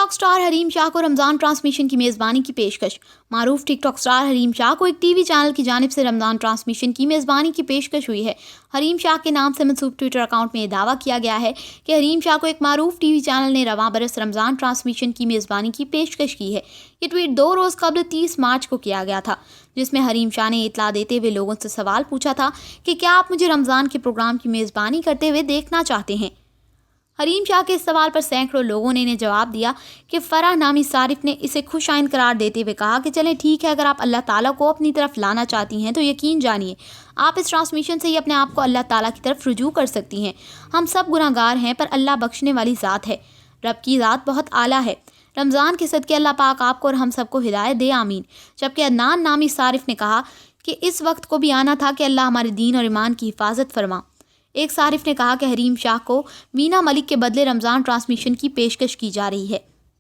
Talk star Hareem Shah کو رمضان transmission کی میزبانی کی پیشکش۔ معروف ٹک ٹاک سٹار حریم شاہ کو ایک ٹی وی چینل کی جانب سے رمضان ٹرانسمیشن کی میزبانی کی پیشکش ہوئی ہے۔ حریم شاہ کے نام سے منسوب ٹویٹر اکاؤنٹ میں یہ دعویٰ کیا گیا ہے کہ حریم شاہ کو ایک معروف ٹی وی چینل نے رواں برس رمضان ٹرانسمیشن کی میزبانی کی پیشکش کی ہے۔ یہ ٹویٹ 2 روز قبل 30 مارچ کو کیا گیا تھا، جس میں حریم شاہ نے اطلاع دیتے ہوئے لوگوں سے سوال پوچھا تھا کہ کیا آپ مجھے رمضان کے پروگرام کی میزبانی کرتے ہوئے دیکھنا چاہتے ہیں۔ حریم شاہ کے اس سوال پر سینکڑوں لوگوں نے انہیں جواب دیا کہ فرح نامی صارف نے اسے خوش آئند قرار دیتے ہوئے کہا کہ چلیں ٹھیک ہے، اگر آپ اللہ تعالیٰ کو اپنی طرف لانا چاہتی ہیں تو یقین جانیے آپ اس ٹرانسمیشن سے ہی اپنے آپ کو اللہ تعالیٰ کی طرف رجوع کر سکتی ہیں۔ ہم سب گناہ گار ہیں پر اللہ بخشنے والی ذات ہے، رب کی ذات بہت اعلیٰ ہے۔ رمضان کے صدقے اللہ پاک آپ کو اور ہم سب کو ہدایت دے، آمین۔ جبکہ عدنان نامی صارف نے کہا کہ اس وقت کو بھی آنا تھا کہ اللہ ہمارے دین اور ایمان کی حفاظت فرما۔ ایک صارف نے کہا کہ حریم شاہ کو وینا ملک کے بدلے رمضان ٹرانسمیشن کی پیشکش کی جا رہی ہے۔